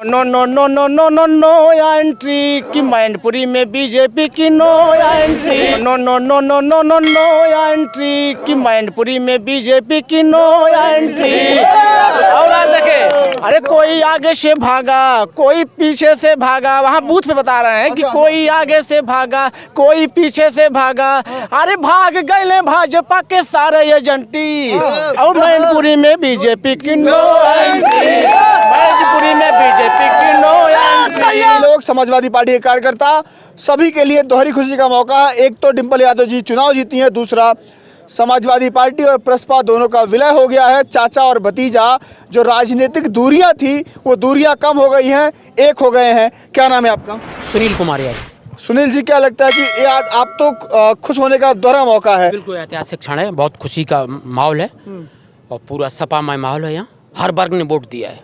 No no no no no no no entry की मैनपुरी में BJP की no entry. No no no no no no no entry की मैनपुरी में BJP की no entry. और आप देखें, अरे कोई आगे से भागा, कोई पीछे से भागा। वहाँ बूथ पे बता रहे हैं कि कोई आगे से भागा, कोई पीछे से भागा। अरे भाग गए भाजपा के सारे एजेंटी। और मैनपुरी में बीजेपी की नो एंट्री, मैनपुरी में बीजेपी की नो एंट्री। लोग समाजवादी पार्टी के कार्यकर्ता सभी के लिए दोहरी खुशी का मौका है। एक तो डिंपल यादव जी चुनाव जीती हैं, दूसरा समाजवादी पार्टी और प्रसपा दोनों का विलय हो गया है। चाचा और भतीजा जो राजनीतिक दूरियां थी वो दूरियां कम हो गई हैं, एक हो गए हैं। क्या नाम है आपका? सुनील कुमार यादव। सुनील जी, क्या लगता है कि ये आज आप तो खुश होने का दोहरा मौका है? बिल्कुल ऐतिहासिक क्षण है, बहुत खुशी का माहौल है और पूरा सपा में माहौल है। यहाँ हर वर्ग ने वोट दिया है,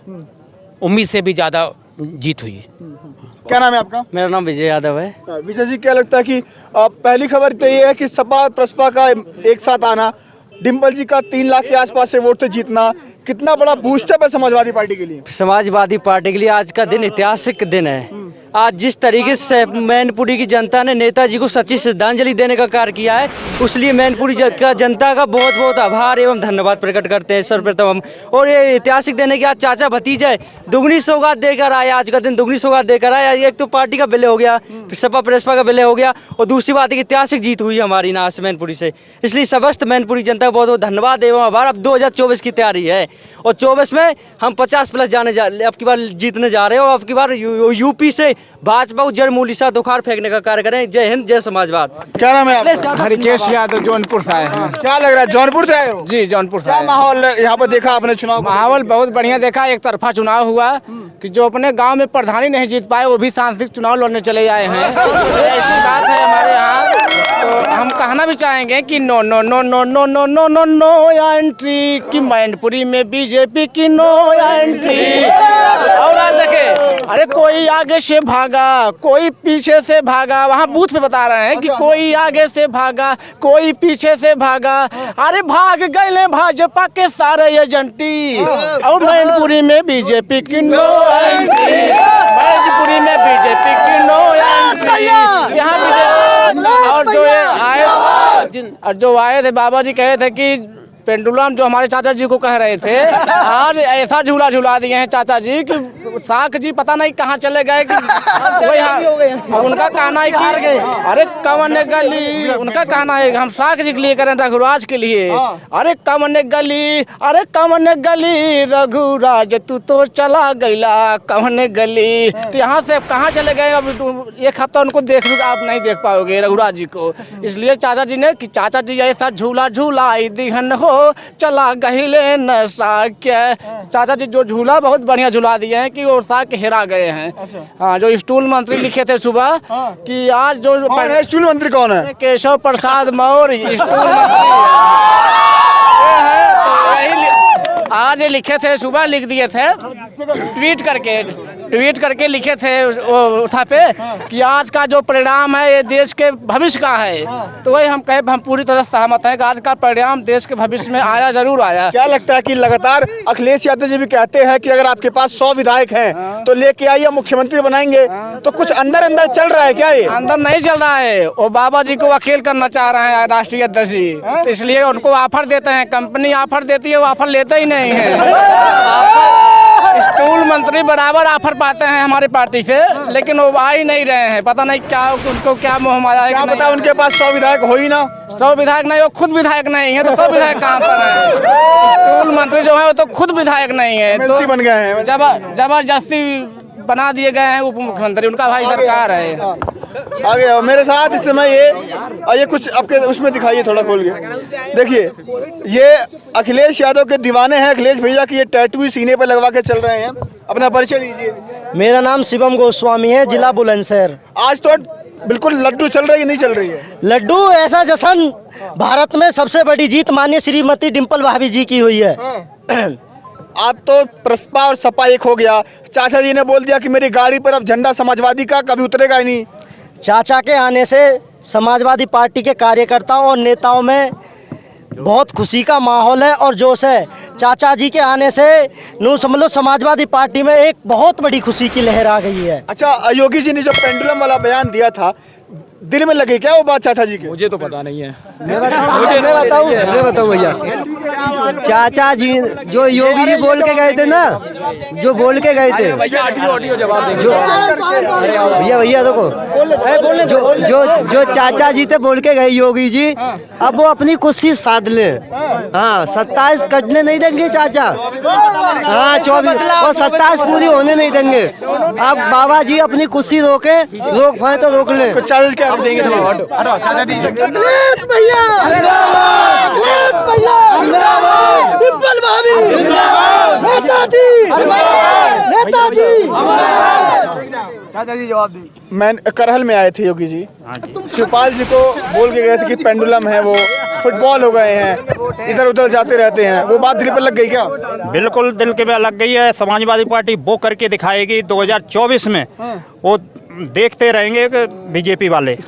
उम्मीद से भी ज़्यादा जीत हुई है। क्या नाम है आपका? मेरा नाम विजय यादव है। विजय जी, क्या लगता है कि पहली खबर तो ये है कि सपा प्रसपा का एक साथ आना, डिंपल जी का 3 लाख के आसपास से वोट से जीतना, कितना बड़ा बूस्टअप है समाजवादी पार्टी के लिए? समाजवादी पार्टी के लिए आज का दिन ऐतिहासिक दिन है। आज जिस तरीके से मैनपुरी की जनता ने नेताजी को सच्ची श्रद्धांजलि देने का कार्य किया है, उसलिए मैनपुरी का जनता का बहुत बहुत आभार एवं धन्यवाद प्रकट करते हैं सर्वप्रथम हम। और ये ऐतिहासिक दिन है कि आज चाचा भतीजे दुगनी सौगात देकर आए। आज का दिन दुगनी सौगात देकर आए। एक तो पार्टी का विलय हो गया, सपा प्रसपा का विलय हो गया, और दूसरी बात है कि ऐतिहासिक जीत हुई हमारी ना से मैनपुरी से। इसलिए समस्त मैनपुरी जनता का बहुत बहुत धन्यवाद एवं आभार। अब 2024 की तैयारी है और 24 में हम 50+ अब की बार जीतने जा रहे हैं। और अब की बार यूपी से भाजपा को जड़ मूली सा दुखार फेंकने का कार्य करें। जय हिंद, जय समाजवाद। क्या नाम है आपका? हरिकेश यादव, जौनपुर से आए हैं। क्या लग रहा है, जौनपुर से आए हो? जी, जौनपुर से क्या आए हैं। माहौल यहाँ पर देखा आपने चुनाव? माहौल बहुत बढ़िया देखा। एक तरफा चुनाव हुआ कि जो अपने गांव में प्रधानी नहीं जीत पाए वो भी सांसद चुनाव लड़ने चले आए हैं। तो ऐसी बात है हमारे यहाँ। तो हम कहना भी चाहेंगे कि no no no no no no no no no entry की मैनपुरी में बीजेपी की नो एंट्री। और आप देखें, अरे कोई आगे से भागा, कोई पीछे से भागा। वहाँ बूथ पे बता रहे हैं कि कोई आगे से भागा, कोई पीछे से भागा। अरे भाग गए भाजपा के सारे एजेंटी। और मैनपुरी में बीजेपी की नो एंट्री, मैनपुरी में बीजेपी की नो एंट्री। यहाँ और जो आए थे बाबा जी कहे थे कि पेंडुलम जो हमारे चाचा जी को कह रहे थे, आज ऐसा झूला झूला दिए हैं चाचा जी कि साख जी पता नहीं कहाँ चले गए। कि वही उनका कहना है कि अरे कवन गली, उनका कहना है हम साख जी के लिए करें, रघुराज के लिए। अरे कवन गली, अरे कवन गली रघुराज तू तो चला गईला कवन गली। तो यहाँ से कहाँ चले गए? अब एक हफ्ता उनको आप नहीं देख पाओगे रघुराज जी को। इसलिए चाचा जी ने कि चाचा जी ऐसा झूला झूलाई दिहन हो चला गहिले नशा के। चाचा जी जो झूला बहुत बढ़िया झूला दिए हैं कि वो सा के हेरा गए हैं। हाँ, जो स्टूल मंत्री लिखे थे सुबह कि आज जो स्टूल मंत्री कौन है? केशव प्रसाद मौर्य स्टूल मंत्री है। तो यही आज लिखे थे, सुबह लिख दिए थे, ट्वीट करके लिखे थे उठा पे कि आज का जो परिणाम है ये देश के भविष्य का है। तो वही हम कहे, हम पूरी तरह सहमत हैं कि आज का परिणाम देश के भविष्य में आया, जरूर आया। क्या लगता है कि लगातार अखिलेश यादव जी भी कहते हैं कि अगर आपके पास 100 विधायक हैं तो लेके आइए, मुख्यमंत्री बनाएंगे, तो कुछ अंदर अंदर चल रहा है क्या? ये अंदर नहीं चल रहा है, वो बाबा जी को अकेल करना चाह रहे हैं राष्ट्रीय अध्यक्ष जी। तो इसलिए उनको ऑफर देते हैं, कंपनी ऑफर देती है, वो ऑफर लेते ही नहीं है। स्टूल मंत्री बराबर ऑफर पाते हैं हमारी पार्टी से, लेकिन वो आ ही नहीं रहे हैं। पता नहीं क्या उनको क्या मोह माया है। क्या पता उनके पास 100 विधायक हो ही ना। 100 विधायक नहीं, वो खुद विधायक नहीं है। तो 100 विधायक कहाँ पर है? स्टूल मंत्री जो है वो तो खुद विधायक नहीं है, तो बन गए हैं, जबरदस्ती बना दिए गए हैं उप मुख्यमंत्री। उनका भाई सरकार है। आगे मेरे साथ इस समय ये कुछ आपके उसमें दिखाइए, थोड़ा खोल के देखिए। ये अखिलेश यादव के दीवाने हैं, अखिलेश भैया की ये टैटू सीने पर लगवा के चल रहे हैं। अपना परिचय दीजिए। मेरा नाम शिवम गोस्वामी है, जिला बुलंदशहर। आज तो बिल्कुल लड्डू चल रही है, नहीं चल रही है? लड्डू ऐसा जश्न भारत में सबसे बड़ी जीत माननीय श्रीमती डिंपल भाभी जी की हुई है। आप तो प्रसपा और सपा एक हो गया। चाचा जी ने बोल दिया कि मेरी गाड़ी पर अब झंडा समाजवादी का कभी उतरेगा ही नहीं। चाचा के आने से समाजवादी पार्टी के कार्यकर्ताओं और नेताओं में बहुत खुशी का माहौल है और जोश है। चाचा जी के आने से नो समझ लो समाजवादी पार्टी में एक बहुत बड़ी खुशी की लहर आ गई है। अच्छा, योगी जी ने जो पेंडुलम वाला बयान दिया था, दिल में लगे क्या वो बात चाचा जी के? मुझे तो पता नहीं है। मैं बताऊं भैया, चाचा जी जो योगी जी बोल के गए थे ना, जो बोल के गए थे, भैया देखो, जो चाचा जी थे बोल के गए योगी जी, अब वो अपनी कुर्सी साध ले। हाँ, 27 कटने नहीं देंगे चाचा। हाँ, 24 और 27 पूरी होने नहीं देंगे। अब बाबा जी अपनी कुर्सी रोक पाए तो रोक ले। चाचा जी क्या देंगे? चाचा जी चाचा जी जवाब दी। मैं करहल में आए थे योगी जी, शिवपाल जी को बोल के गए थे कि पेंडुलम है वो, फुटबॉल हो गए हैं, इधर उधर जाते रहते हैं, वो बात दिल पर लग गई क्या? बिल्कुल दिल के पे लग गई है। समाजवादी पार्टी वो करके दिखाएगी 2024 में। वो देखते रहेंगे बीजेपी वाले।